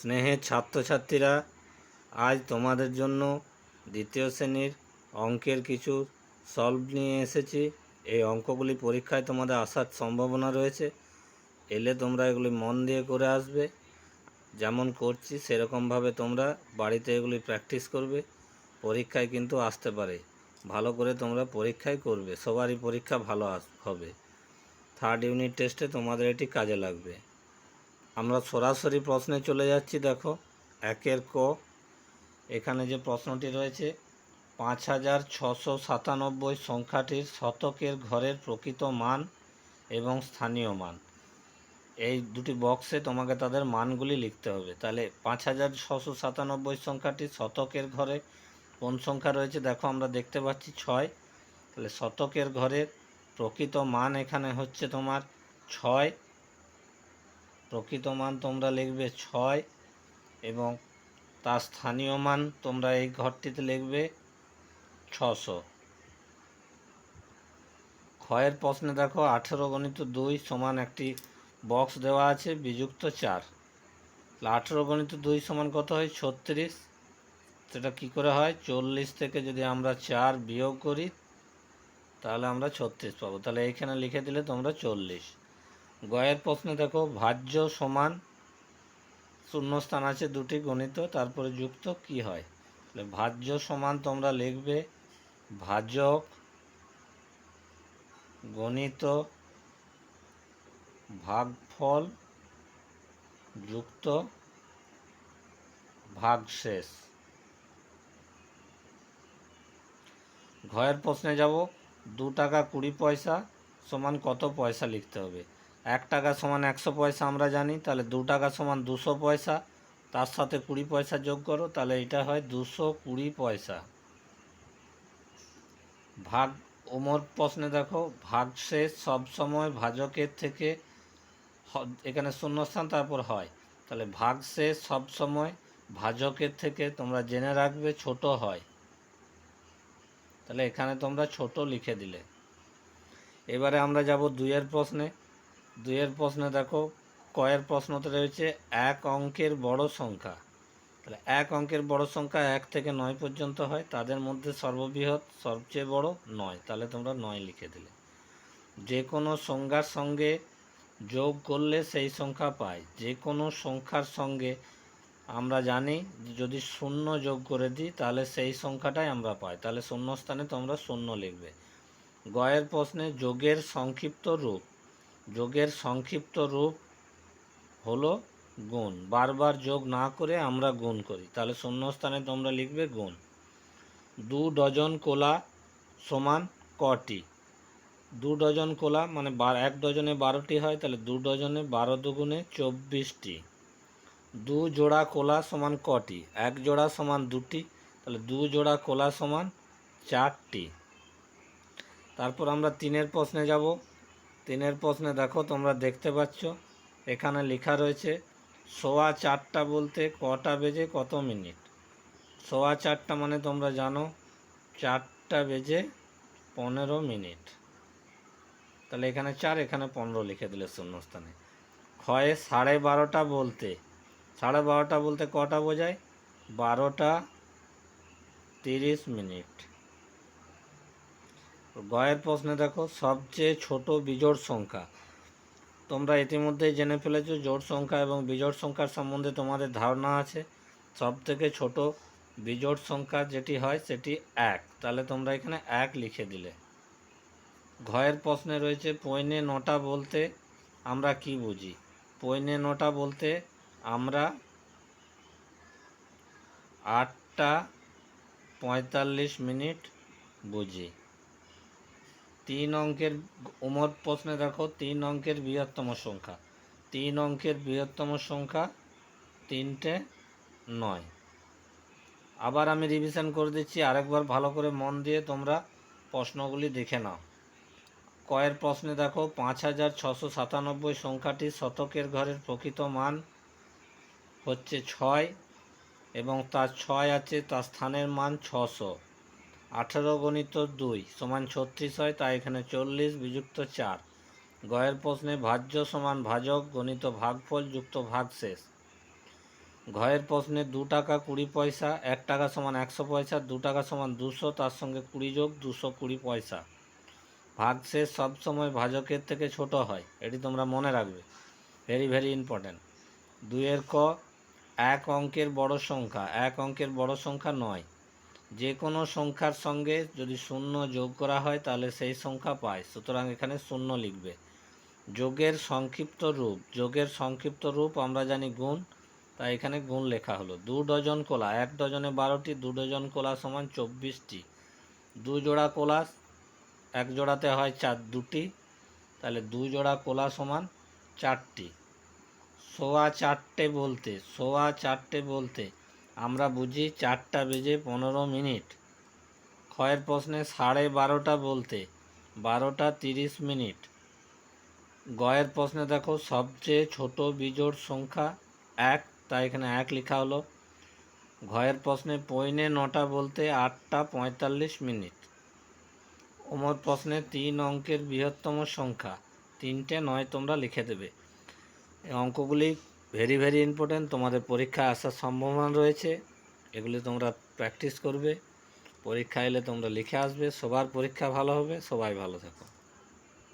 স্নেহের ছাত্রছাত্রীরা, আজ তোমাদের জন্য দ্বিতীয় শ্রেণীর অঙ্কের কিছু সলভ নিয়ে এসেছি। এই অঙ্কগুলি পরীক্ষায় তোমাদের আসার সম্ভাবনা রয়েছে। এলে তোমরা এগুলি মন দিয়ে করে আসবে। যেমন করছি সেরকমভাবে তোমরা বাড়িতে এগুলি প্র্যাকটিস করবে। পরীক্ষায় কিন্তু আসতে পারে। ভালো করে তোমরা পরীক্ষায় করবে, সবারই পরীক্ষা ভালো হবে। থার্ড ইউনিট টেস্টে তোমাদের এটি কাজে লাগবে। আমরা সরাসরি প্রশ্নে চলে যাচ্ছি। দেখো, একের ক, এখানে যে প্রশ্নটি রয়েছে, 5697 সংখ্যাটির শতকের ঘরের প্রকৃত মান এবং স্থানীয় মান। এই দুটি বক্সে তোমাকে তাদের মানগুলি লিখতে হবে। তাহলে 5697 সংখ্যাটির শতকের ঘরে কোন সংখ্যা রয়েছে? দেখো, আমরা দেখতে পাচ্ছি 6। তাহলে শতকের ঘরের প্রকৃত মান এখানে হচ্ছে তোমার 6। প্রকৃত মান তোমরা লিখবে 6 এবং তার স্থানীয় মান তোমরা এই ঘরটিতে লিখবে 600। ক্ষয়ের প্রশ্নে দেখো, 18 × 2 সমান একটি বক্স দেওয়া আছে, বিযুক্ত 4। 18 × 2 সমান কত হয়? 36। সেটা কি করে হয়? 40 থেকে যদি আমরা 4 বিয়োগ করি তাহলে আমরা 36 পাবো। তাহলে এইখানে লিখে দিলে তোমরা 40। গয়ের প্রশ্নে দেখো, ভাজ্য সমান শূন্যস্থান আছে দুটি, গণিত তারপরে যুক্ত কি হয়? তাহলে ভাজ্য সমান তোমরা লিখবে ভাজক গণিত ভাগফল যুক্ত ভাগশেষ। ঘয়ের প্রশ্নে যাব, 2 টাকা 20 পয়সা সমান কত পয়সা লিখতে হবে? 1 টাকা সমান 100 পয়সা আমরা জানি। তাহলে 2 টাকা সমান 200 পয়সা, তার সাথে 20 পয়সা যোগ করো, তাহলে এটা হয় 220 পয়সা। ভাগ ওমর প্রশ্নে দেখো, ভাগশেষ সবসময় ভাজকের থেকে, এখানে শূন্যস্থান তারপর হয়, তাহলে ভাগশেষ সবসময় ভাজকের থেকে তোমরা জেনে রাখবে ছোট হয়। তাহলে এখানে তোমরা ছোট লিখে দিলে। এবারে আমরা যাব 2-এর প্রশ্নে। 2-এর প্রশ্নে দেখো, কয়ের প্রশ্নতে রয়েছে 1 অঙ্কের বড় সংখ্যা। তাহলে 1 অঙ্কের বড় সংখ্যা 1 থেকে 9 পর্যন্ত হয়, তাদের মধ্যে সর্ববৃহৎ সবচেয়ে বড় 9। তাহলে তোমরা 9 লিখে দিলে। যে কোনো সংখ্যার সঙ্গে যোগ করলে সেই সংখ্যা পাই। যে কোনো সংখ্যার সঙ্গে আমরা জানি যদি 0 যোগ করে দিই তাহলে সেই সংখ্যাটাই আমরা পাই। তাহলে শূন্যস্থানে তোমরা 0 লিখবে। গয়ের প্রশ্নে যোগের সংক্ষিপ্ত রূপ। যোগের সংক্ষিপ্ত রূপ হলো গুণ। বারবার যোগ না করে আমরা গুণ করি, তাহলে শূন্যস্থানে তোমরা লিখবে গুণ। 2 ডজন কলা সমান কটি? 2 ডজন কলা মানে 1 ডজনে 12টি হয়, তাহলে 2 ডজনে 12 দুগুণে 24টি। 2 জোড়া কলা সমান কটি? 1 জোড়া সমান 2টি, তাহলে 2 জোড়া কলা সমান 4টি। তারপর আমরা 3-এর প্রশ্নে যাব। 3-এর প্রশ্নে দেখো, তোমরা দেখতে পাচ্ছ এখানে লেখা রয়েছে 4:15 বলতে কটা বেজে কত মিনিট? 4:15 মানে তোমরা জানো 4টা বেজে 15 মিনিট। তাহলে এখানে 4, এখানে 15 লিখে দিলে শূন্যস্থানে। ক্ষয়ে 12:30 বলতে, 12:30 বলতে কটা বোঝায়? 12টা 30 মিনিট। গয়ের প্রশ্নে দেখো, সবচেয়ে ছোট বিজোড় সংখ্যা। তোমরা ইতিমধ্যেই জেনে ফেলেছো জোড় সংখ্যা এবং বিজোড় সংখ্যার সম্বন্ধে তোমাদের ধারণা আছে। সব থেকে ছোট বিজোড় সংখ্যা যেটি হয় সেটি 1। তাহলে তোমরা এখানে 1 লিখে দিলে। ঘয়ের প্রশ্নে রয়েছে পৌনে 9টা বলতে আমরা কি বুঝি? পৌনে 9টা বলতে আমরা 8টা 45 মিনিট বুঝি। 3 অঙ্কের ওমর প্রশ্নে দেখো, 3 অঙ্কের বৃহত্তম সংখ্যা। 3 অঙ্কের বৃহত্তম সংখ্যা 3টে 9। আবার আমি রিভিশন করে দিচ্ছি, আরেকবার ভালো করে মন দিয়ে তোমরা প্রশ্নগুলি দেখে নাও। কয়ের প্রশ্নে দেখো, 5697 সংখ্যাটি শতকের ঘরের প্রকৃত মান হচ্ছে 6 এবং তার 6 আছে, তার স্থানের মান 600। 18 × 2 সমান 36 হয়, তাই এখানে 40 বিযুক্ত 4। গয়ের প্রশ্নে ভাজ্য সমান ভাজক গণিত ভাগফল যুক্ত ভাগশেষ। ঘয়ের প্রশ্নে 2 টাকা 20 পয়সা, 1 টাকা সমান 100 পয়সা, 2 টাকা সমান 200, তার সঙ্গে 20 যোগ 220 পয়সা। ভাগশেষ সবসময় ভাজকের থেকে ছোট হয়, এটি তোমরা মনে রাখবে, ভেরি ভেরি ইম্পর্ট্যান্ট। 2 ক, এক অঙ্কের বড় সংখ্যা, এক অঙ্কের বড় সংখ্যা নয়। যে কোনো সংখ্যার সঙ্গে যদি শূন্য যোগ করা হয় তাহলে সেই সংখ্যা পায়, সুতরাং এখানে শূন্য লিখবে। যোগের সংক্ষিপ্ত রূপ, যোগের সংক্ষিপ্ত রূপ আমরা জানি গুণ, তাই এখানে গুণ লেখা হলো। 2 ডজন কলা, 1 ডজনে 12টি, 2 ডজন কলা সমান 24টি। 2 জোড়া কলা, 1 জোড়াতে হয় 2টি, তাহলে 2 জোড়া কলা সমান 4টি। 4:15 বলতে, 4:15 বলতে আমরা বুঝি 4টা বেজে 15 মিনিট। ক্ষয়ের প্রশ্নে 12:30 বলতে 12টা 30 মিনিট। গয়ের প্রশ্নে দেখো সবচেয়ে ছোট বিজোড় সংখ্যা 1, তাই এখানে 1 লেখা হলো। ঘয়ের প্রশ্নে 9:45 বলতে 8টা 45 মিনিট। ওমর প্রশ্নে 3 অঙ্কের বৃহত্তম সংখ্যা, 3টে 9 তোমরা লিখে দেবে। এই অঙ্কগুলি ভেরি ভেরি ইম্পর্ট্যান্ট, তোমাদের পরীক্ষায় আসার সম্ভাবনা রয়েছে, এগুলি তোমরা প্র্যাকটিস করবে, পরীক্ষা এলে তোমরা লিখে আসবে। সবার পরীক্ষা ভালো হবে, সবাই ভালো থেকো।